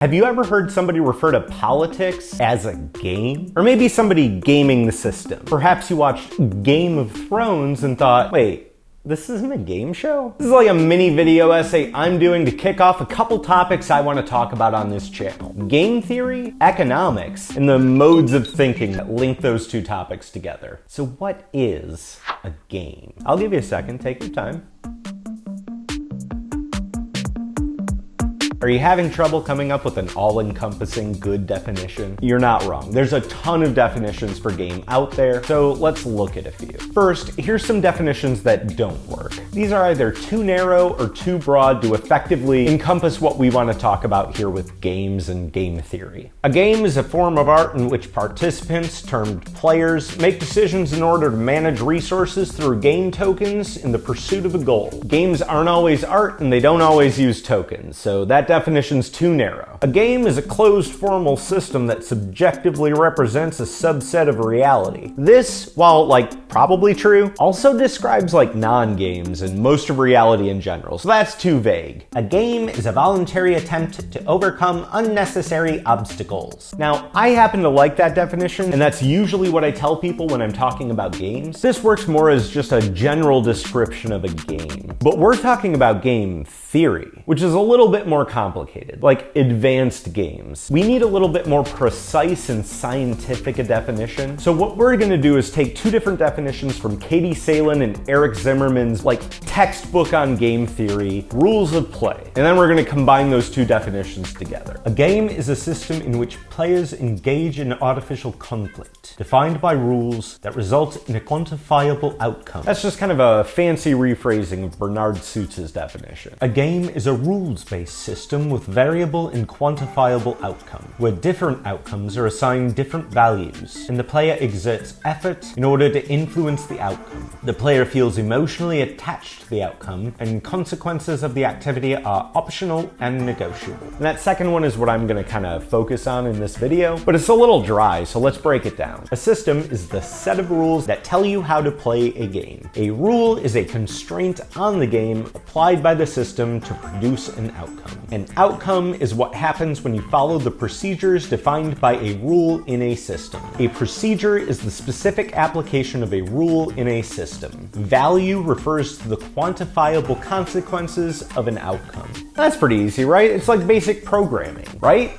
Have you ever heard somebody refer to politics as a game? Or maybe somebody gaming the system. Perhaps you watched Game of Thrones and thought, wait, this isn't a game show? This is like a mini video essay I'm doing to kick off a couple topics I want to talk about on this channel. Game theory, economics, and the modes of thinking that link those two topics together. So what is a game? I'll give you a second, take your time. Are you having trouble coming up with an all-encompassing good definition? You're not wrong. There's a ton of definitions for game out there, so let's look at a few. First, here's some definitions that don't work. These are either too narrow or too broad to effectively encompass what we want to talk about here with games and game theory. A game is a form of art in which participants, termed players, make decisions in order to manage resources through game tokens in the pursuit of a goal. Games aren't always art and they don't always use tokens, so that definition's too narrow. A game is a closed formal system that subjectively represents a subset of reality. This, while probably true, also describes non-games and most of reality in general, so that's too vague. A game is a voluntary attempt to overcome unnecessary obstacles. Now, I happen to like that definition, and that's usually what I tell people when I'm talking about games. This works more as just a general description of a game. But we're talking about game theory, which is a little bit more complicated, like advanced games. We need a little bit more precise and scientific a definition. So what we're gonna do is take two different definitions from Katie Salen and Eric Zimmerman's textbook on game theory, Rules of Play. And then we're gonna combine those two definitions together. A game is a system in which players engage in artificial conflict, defined by rules that result in a quantifiable outcome. That's just kind of a fancy rephrasing of Bernard Suits's definition. A game is a rules-based system with variable and quantifiable outcome, where different outcomes are assigned different values, and the player exerts effort in order to influence the outcome. The player feels emotionally attached to the outcome, and consequences of the activity are optional and negotiable. And that second one is what I'm going to kind of focus on in this video, but it's a little dry, so let's break it down. A system is the set of rules that tell you how to play a game. A rule is a constraint on the game applied by the system to produce an outcome. An outcome is what happens when you follow the procedures defined by a rule in a system. A procedure is the specific application of a rule in a system. Value refers to the quantifiable consequences of an outcome. That's pretty easy, right? It's like basic programming, right?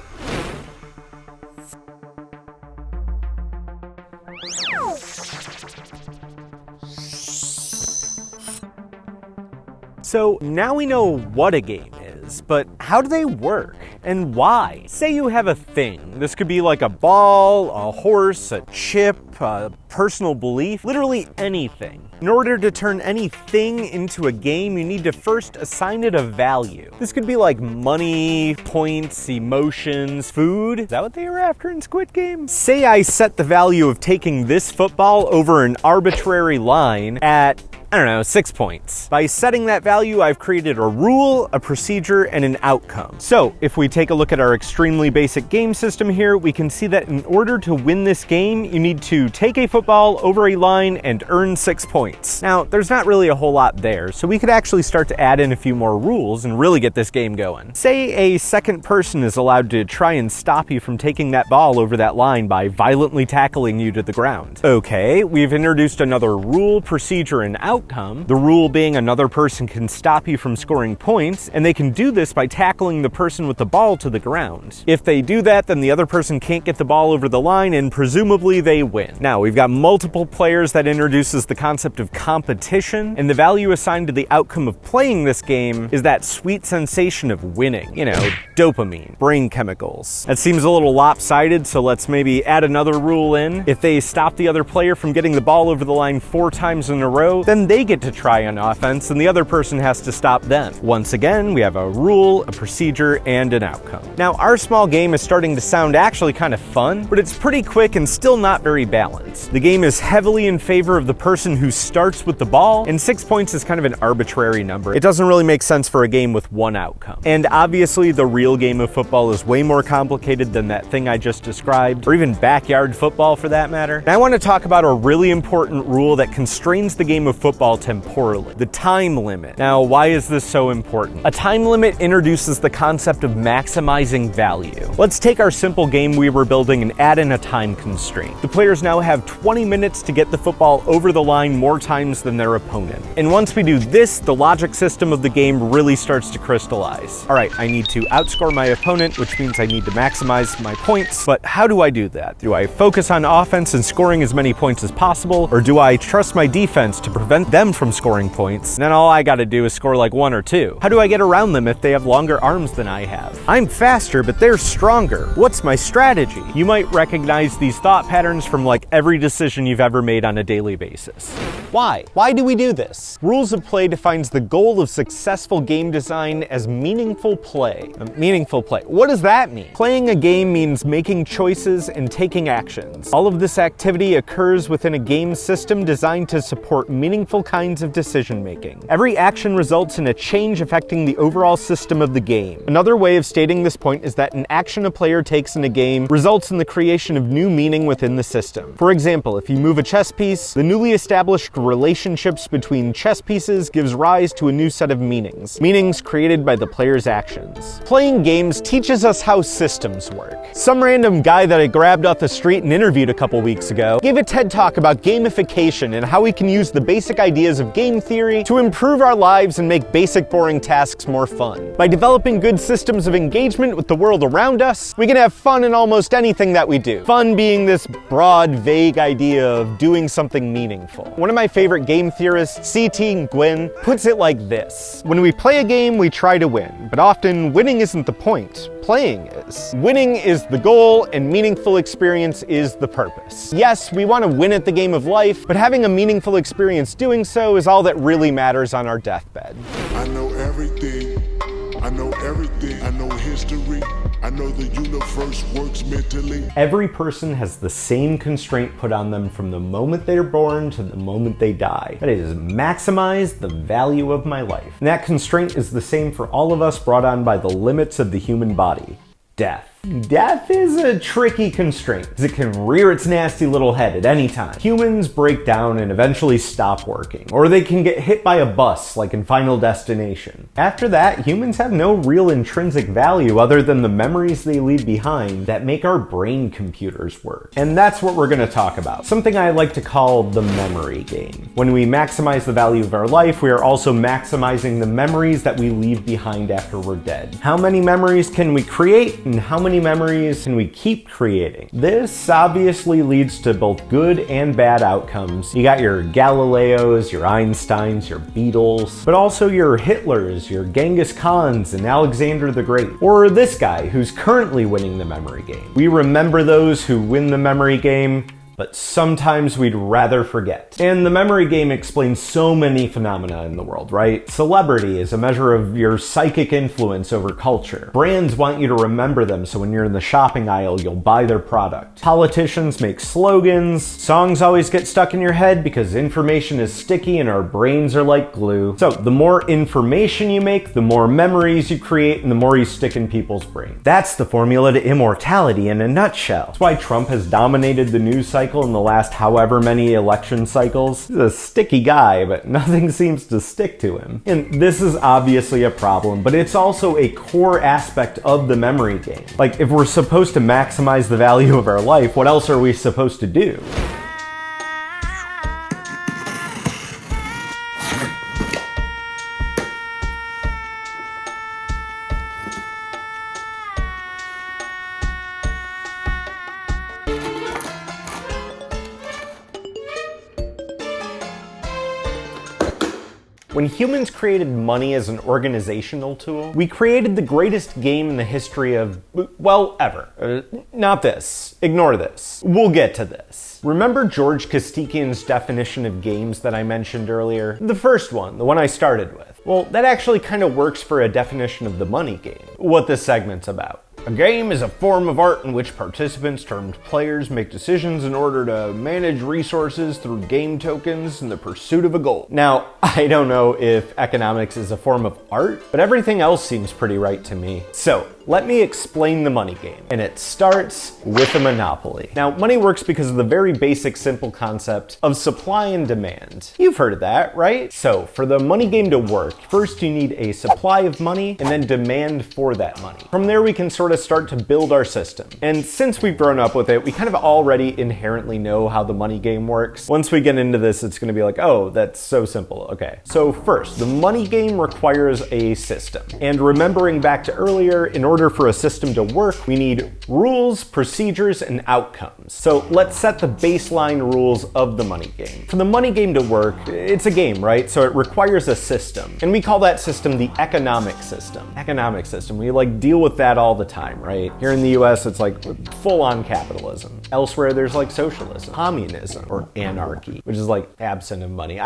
So now we know what a game is, but how do they work and why? Say you have a thing. This could be like a ball, a horse, a chip, a personal belief, literally anything. In order to turn anything into a game, you need to first assign it a value. This could be like money, points, emotions, food. Is that what they were after in Squid Game? Say I set the value of taking this football over an arbitrary line at 6 points. By setting that value, I've created a rule, a procedure, and an outcome. So if we take a look at our extremely basic game system here, we can see that in order to win this game, you need to take a football over a line and earn 6 points. Now, there's not really a whole lot there, so we could actually start to add in a few more rules and really get this game going. Say a second person is allowed to try and stop you from taking that ball over that line by violently tackling you to the ground. Okay, we've introduced another rule, procedure, and outcome. The rule being another person can stop you from scoring points, and they can do this by tackling the person with the ball to the ground. If they do that, then the other person can't get the ball over the line, and presumably they win. Now, we've got multiple players. That introduces the concept of competition, and the value assigned to the outcome of playing this game is that sweet sensation of winning. You know, dopamine, brain chemicals. That seems a little lopsided, so let's maybe add another rule in. If they stop the other player from getting the ball over the line 4 times in a row, then they get to try on offense and the other person has to stop them. Once again, we have a rule, a procedure, and an outcome. Now, our small game is starting to sound actually kind of fun, but it's pretty quick and still not very balanced. The game is heavily in favor of the person who starts with the ball, and 6 points is kind of an arbitrary number. It doesn't really make sense for a game with one outcome. And obviously, the real game of football is way more complicated than that thing I just described, or even backyard football for that matter. And I want to talk about a really important rule that constrains the game of football football temporally. The time limit. Now, why is this so important? A time limit introduces the concept of maximizing value. Let's take our simple game we were building and add in a time constraint. The players now have 20 minutes to get the football over the line more times than their opponent. And once we do this, the logic system of the game really starts to crystallize. All right, I need to outscore my opponent, which means I need to maximize my points. But how do I do that? Do I focus on offense and scoring as many points as possible? Or do I trust my defense to prevent them from scoring points? And then all I gotta do is score like 1 or 2. How do I get around them if they have longer arms than I have? I'm faster, but they're stronger. What's my strategy? You might recognize these thought patterns from like every decision you've ever made on a daily basis. Why? Why do we do this? Rules of Play defines the goal of successful game design as meaningful play. Meaningful play. What does that mean? Playing a game means making choices and taking actions. All of this activity occurs within a game system designed to support meaningful kinds of decision making. Every action results in a change affecting the overall system of the game. Another way of stating this point is that an action a player takes in a game results in the creation of new meaning within the system. For example, if you move a chess piece, the newly established relationships between chess pieces gives rise to a new set of meanings. Meanings created by the player's actions. Playing games teaches us how systems work. Some random guy that I grabbed off the street and interviewed a couple weeks ago gave a TED talk about gamification and how we can use the basic ideas of game theory to improve our lives and make basic boring tasks more fun. By developing good systems of engagement with the world around us, we can have fun in almost anything that we do. Fun being this broad, vague idea of doing something meaningful. One of my favorite game theorists, C.T. Gwynn, puts it like this: when we play a game, we try to win, but often winning isn't the point. Playing is. Winning is the goal, and meaningful experience is the purpose. Yes, we want to win at the game of life, but having a meaningful experience doing so is all that really matters on our deathbed. I know everything. I know everything. I know history. I know the universe works mentally. Every person has the same constraint put on them from the moment they're born to the moment they die. That is, maximize the value of my life. And that constraint is the same for all of us, brought on by the limits of the human body: death. Death is a tricky constraint, because it can rear its nasty little head at any time. Humans break down and eventually stop working, or they can get hit by a bus, like in Final Destination. After that, humans have no real intrinsic value other than the memories they leave behind that make our brain computers work. And that's what we're going to talk about, something I like to call the memory game. When we maximize the value of our life, we are also maximizing the memories that we leave behind after we're dead. How many memories can we create, and how many memories can we keep creating? This obviously leads to both good and bad outcomes. You got your Galileos, your Einsteins, your Beatles, but also your Hitlers, your Genghis Khans, and Alexander the Great. Or this guy who's currently winning the memory game. We remember those who win the memory game, but sometimes we'd rather forget. And the memory game explains so many phenomena in the world, right? Celebrity is a measure of your psychic influence over culture. Brands want you to remember them, so when you're in the shopping aisle, you'll buy their product. Politicians make slogans. Songs always get stuck in your head because information is sticky and our brains are like glue. So the more information you make, the more memories you create, and the more you stick in people's brains. That's the formula to immortality in a nutshell. That's why Trump has dominated the news cycle in the last however many election cycles. He's a sticky guy, but nothing seems to stick to him. And this is obviously a problem, but it's also a core aspect of the memory game. Like, if we're supposed to maximize the value of our life, what else are we supposed to do? When humans created money as an organizational tool, we created the greatest game in the history of, well, ever. Not this. Ignore this. We'll get to this. Remember George Kostikian's definition of games that I mentioned earlier? The first one, the one I started with. Well, that actually kind of works for a definition of the money game, what this segment's about. A game is a form of art in which participants, termed players, make decisions in order to manage resources through game tokens in the pursuit of a goal. Now, I don't know if economics is a form of art, but everything else seems pretty right to me. So, let me explain the money game, and it starts with a monopoly. Now, money works because of the very basic, simple concept of supply and demand. You've heard of that, right? So, for the money game to work, first you need a supply of money and then demand for that money. From there, we can sort of start to build our system. And since we've grown up with it, we kind of already inherently know how the money game works. Once we get into this, it's gonna be like, oh, that's so simple. Okay. So first, the money game requires a system. And remembering back to earlier, in order for a system to work, we need rules, procedures, and outcomes. So let's set the baseline rules of the money game. For the money game to work, it's a game, right? So it requires a system. And we call that system the economic system. Economic system, we like deal with that all the time, right? Here in the US, it's like full-on capitalism. Elsewhere, there's like socialism, communism, or anarchy, which is like absent of money.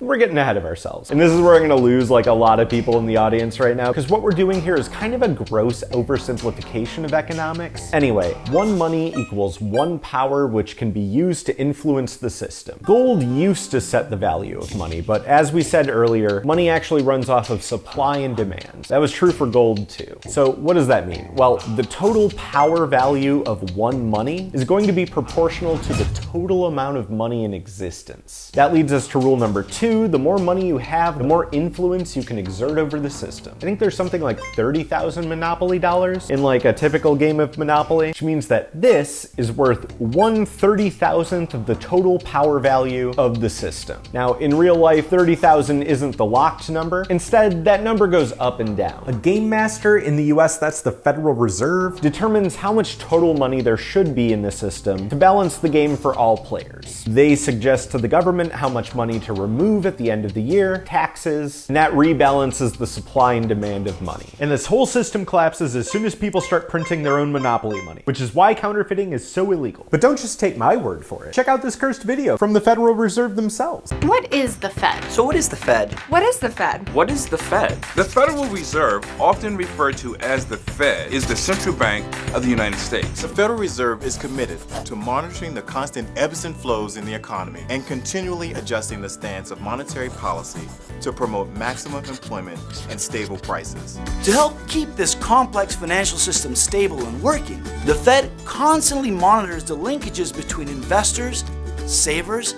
We're getting ahead of ourselves. And this is where I'm gonna lose like a lot of people in the audience right now, because what we're doing here is kind of a gross oversimplification of economics. Anyway, one money equals one power which can be used to influence the system. Gold used to set the value of money, but as we said earlier, money actually runs off of supply and demand. That was true for gold too. So what does that mean? Well, the total power value of one money is going to be proportional to the total amount of money in existence. That leads us to rule number 2. The more money you have, the more influence you can exert over the system. I think there's something like 30,000 Monopoly dollars in like a typical game of Monopoly, which means that this is worth 1/30,000th of the total power value of the system. Now, in real life, 30,000 isn't the locked number. Instead, that number goes up and down. A game master in the US, that's the Federal Reserve, determines how much total money there should be in the system to balance the game for all players. They suggest to the government how much money to remove at the end of the year, taxes, and that rebalances the supply and demand of money. And this whole system collapses as soon as people start printing their own monopoly money, which is why counterfeiting is so illegal. But don't just take my word for it. Check out this cursed video from the Federal Reserve themselves. What is the Fed? So what is the Fed? What is the Fed? What is the Fed? The Federal Reserve, often referred to as the Fed, is the central bank of the United States. The Federal Reserve is committed to monitoring the constant ebbs and flows in the economy and continually adjusting the stance of monetary policy to promote maximum employment and stable prices. To help keep this complex financial system stable and working, the Fed constantly monitors the linkages between investors, savers,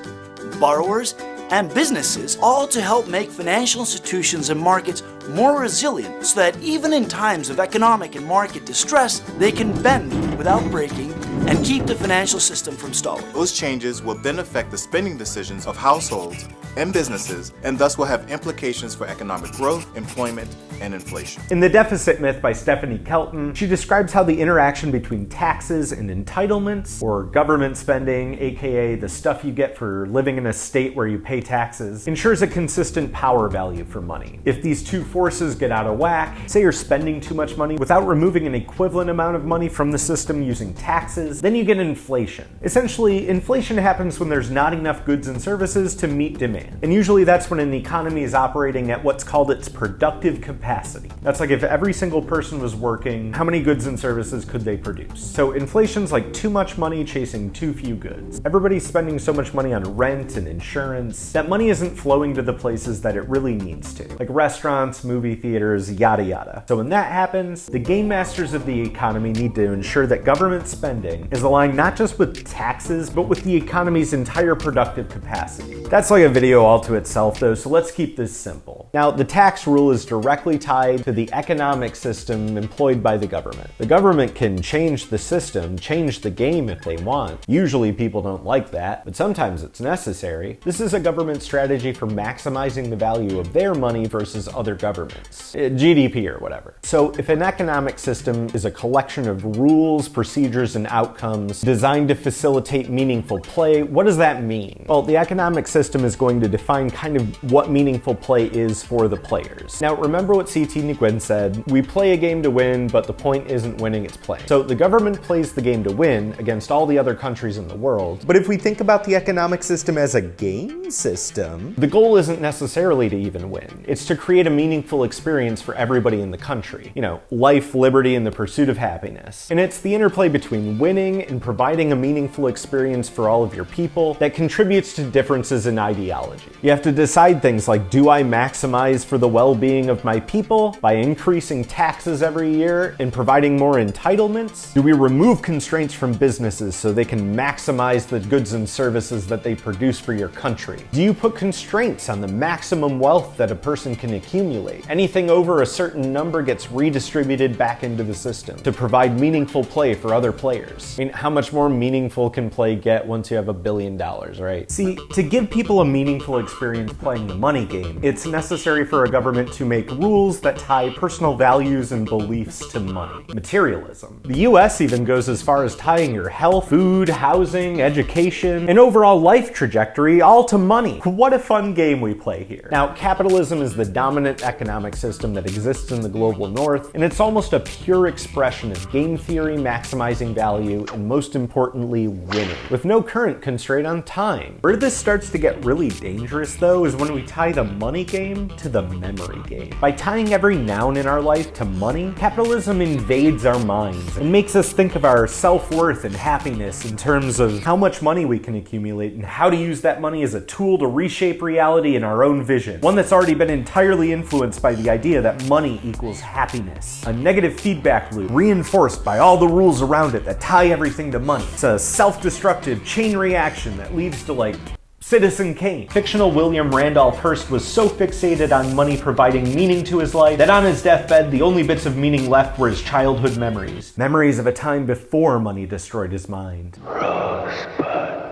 borrowers, and businesses, all to help make financial institutions and markets more resilient so that even in times of economic and market distress, they can bend without breaking and keep the financial system from stalling. Those changes will then affect the spending decisions of households and businesses, and thus will have implications for economic growth, employment, and inflation. In The Deficit Myth by Stephanie Kelton, she describes how the interaction between taxes and entitlements, or government spending, aka the stuff you get for living in a state where you pay taxes, ensures a consistent power value for money. If these two forces get out of whack, say you're spending too much money without removing an equivalent amount of money from the system using taxes, then you get inflation. Essentially, inflation happens when there's not enough goods and services to meet demand. And usually that's when an economy is operating at what's called its productive capacity. That's like if every single person was working, how many goods and services could they produce? So inflation's like too much money chasing too few goods. Everybody's spending so much money on rent and insurance that money isn't flowing to the places that it really needs to, like restaurants, movie theaters, yada yada. So when that happens, the game masters of the economy need to ensure that government spending is aligned not just with taxes, but with the economy's entire productive capacity. That's like a video all to itself though, so let's keep this simple. Now, the tax rule is directly tied to the economic system employed by the government. The government can change the system, change the game if they want. Usually people don't like that, but sometimes it's necessary. This is a government strategy for maximizing the value of their money versus other governments, GDP or whatever. So if an economic system is a collection of rules, procedures, and outcomes designed to facilitate meaningful play, what does that mean? Well, the economic system is going to define kind of what meaningful play is for the players. Now, remember what CT Nguyen said, we play a game to win, but the point isn't winning, it's playing. So the government plays the game to win against all the other countries in the world. But if we think about the economic system as a game system, the goal isn't necessarily to even win. It's to create a meaningful experience for everybody in the country. You know, life, liberty, and the pursuit of happiness. And it's the interplay between winning and providing a meaningful experience for all of your people that contributes to differences in ideology. You have to decide things like, do I maximize for the well-being of my people by increasing taxes every year and providing more entitlements? Do we remove constraints from businesses so they can maximize the goods and services that they produce for your country? Do you put constraints on the maximum wealth that a person can accumulate? Anything over a certain number gets redistributed back into the system to provide meaningful play for other players. I mean, how much more meaningful can play get once you have $1 billion, right? See, to give people a meaningful experience playing the money game, it's necessary for a government to make rules that tie personal values and beliefs to money. Materialism. The US even goes as far as tying your health, food, housing, education, and overall life trajectory all to money. What a fun game we play here. Now, capitalism is the dominant economic system that exists in the global north, and it's almost a pure expression of game theory, maximizing value, and most importantly, winning, with no current constraint on time. Where this starts to get really dangerous, though, is when we tie the money game to the memory game. By tying every noun in our life to money, capitalism invades our minds and makes us think of our self-worth and happiness in terms of how much money we can accumulate and how to use that money as a tool to reshape reality in our own vision. One that's already been entirely influenced by the idea that money equals happiness. A negative feedback loop reinforced by all the rules around it that tie everything to money. It's a self-destructive chain reaction that leads to, like, Citizen Kane. Fictional William Randolph Hearst was so fixated on money providing meaning to his life that on his deathbed, the only bits of meaning left were his childhood memories. Memories of a time before money destroyed his mind.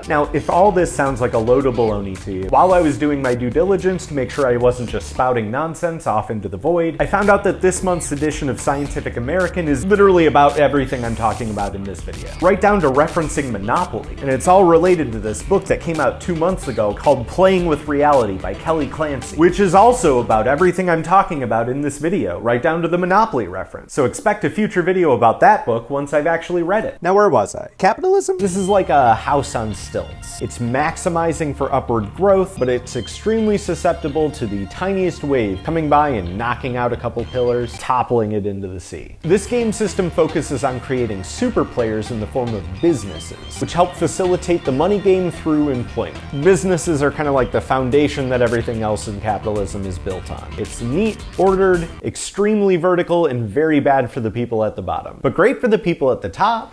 Now, if all this sounds like a load of baloney to you, while I was doing my due diligence to make sure I wasn't just spouting nonsense off into the void, I found out that this month's edition of Scientific American is literally about everything I'm talking about in this video, right down to referencing Monopoly. And it's all related to this book that came out 2 months ago called Playing with Reality by Kelly Clancy, which is also about everything I'm talking about in this video, right down to the Monopoly reference. So expect a future video about that book once I've actually read it. Now, where was I? Capitalism? This is like a house on stilts. It's maximizing for upward growth, but it's extremely susceptible to the tiniest wave coming by and knocking out a couple pillars, toppling it into the sea. This game system focuses on creating super players in the form of businesses, which help facilitate the money game through employment. Businesses are kind of like the foundation that everything else in capitalism is built on. It's neat, ordered, extremely vertical, and very bad for the people at the bottom, but great for the people at the top.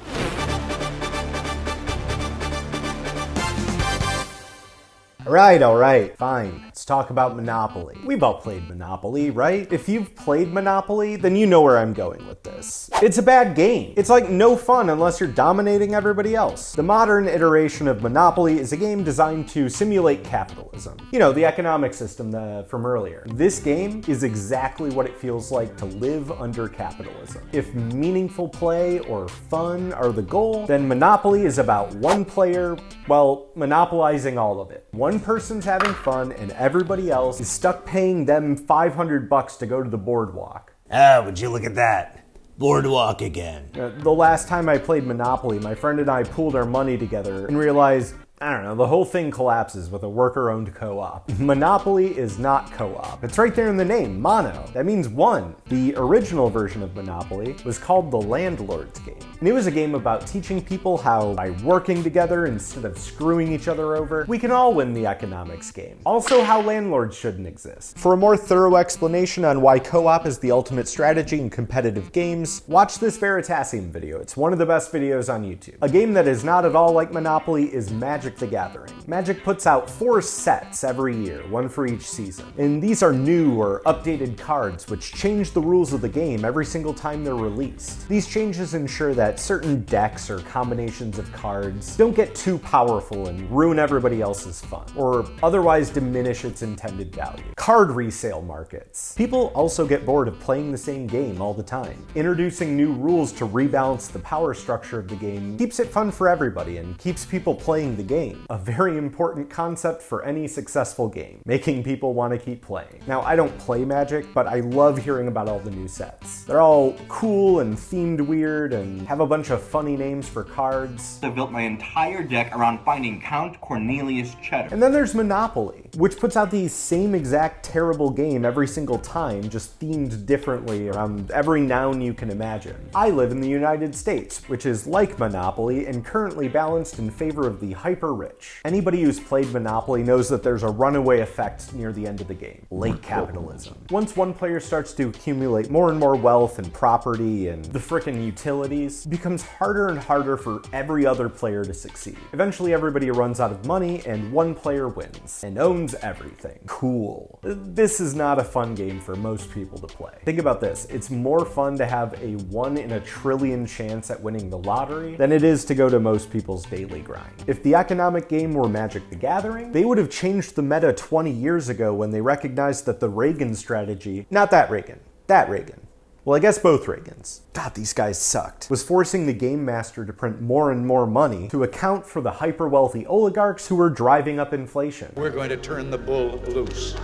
All right, fine. Let's talk about Monopoly. We've all played Monopoly, right? If you've played Monopoly, then you know where I'm going with this. It's a bad game. It's like no fun unless you're dominating everybody else. The modern iteration of Monopoly is a game designed to simulate capitalism. You know, the economic system from earlier. This game is exactly what it feels like to live under capitalism. If meaningful play or fun are the goal, then Monopoly is about one player, well, monopolizing all of it. One person's having fun and everybody else is stuck paying them $500 to go to the boardwalk. Ah, would you look at that? Boardwalk again. The last time I played Monopoly, my friend and I pooled our money together and realized, I don't know, the whole thing collapses with a worker-owned co-op. Monopoly is not co-op. It's right there in the name, mono. That means one. The original version of Monopoly was called the Landlord's Game. And it was a game about teaching people how, by working together instead of screwing each other over, we can all win the economics game. Also, how landlords shouldn't exist. For a more thorough explanation on why co-op is the ultimate strategy in competitive games, watch this Veritasium video. It's one of the best videos on YouTube. A game that is not at all like Monopoly is Magic the Gathering. Magic puts out 4 sets every year, one for each season. And these are new or updated cards which change the rules of the game every single time they're released. These changes ensure that that certain decks or combinations of cards don't get too powerful and ruin everybody else's fun, or otherwise diminish its intended value. Card resale markets. People also get bored of playing the same game all the time. Introducing new rules to rebalance the power structure of the game keeps it fun for everybody and keeps people playing the game. A very important concept for any successful game, making people want to keep playing. Now, I don't play Magic, but I love hearing about all the new sets. They're all cool and themed weird and have a bunch of funny names for cards. I built my entire deck around finding Count Cornelius Cheddar. And then there's Monopoly, which puts out the same exact terrible game every single time, just themed differently around every noun you can imagine. I live in the United States, which is like Monopoly and currently balanced in favor of the hyper-rich. Anybody who's played Monopoly knows that there's a runaway effect near the end of the game. Late capitalism. Once one player starts to accumulate more and more wealth and property and the frickin' utilities, it becomes harder and harder for every other player to succeed. Eventually everybody runs out of money and one player wins and owns everything. Cool. This is not a fun game for most people to play. Think about this, it's more fun to have a 1 in a trillion chance at winning the lottery than it is to go to most people's daily grind. If the economic game were Magic the Gathering, they would have changed the meta 20 years ago when they recognized that the Reagan strategy, not that Reagan, that Reagan. Well, I guess both Reagans. God, these guys sucked. Was forcing the game master to print more and more money to account for the hyper-wealthy oligarchs who were driving up inflation. We're going to turn the bull loose.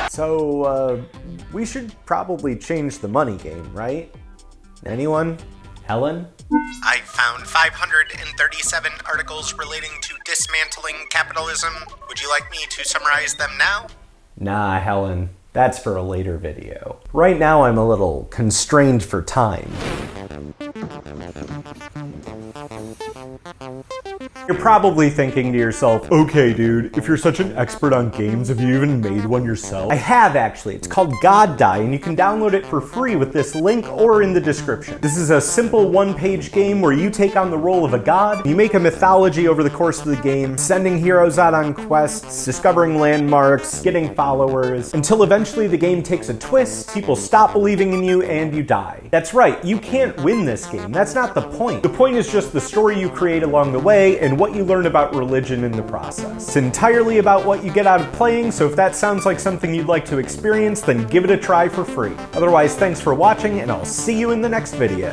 So, we should probably change the money game, right? Anyone? Helen? I found 537 articles relating to dismantling capitalism. Would you like me to summarize them now? Nah, Helen. That's for a later video. Right now I'm a little constrained for time. You're probably thinking to yourself, okay dude, if you're such an expert on games, have you even made one yourself? I have actually. It's called God Die, and you can download it for free with this link or in the description. This is a simple one-page game where you take on the role of a god, you make a mythology over the course of the game, sending heroes out on quests, discovering landmarks, getting followers, until eventually the game takes a twist, people stop believing in you, and you die. That's right, you can't win this game. That's not the point. The point is just the story you create along the way and what you learn about religion in the process. It's entirely about what you get out of playing, so if that sounds like something you'd like to experience, then give it a try for free. Otherwise, thanks for watching, and I'll see you in the next video.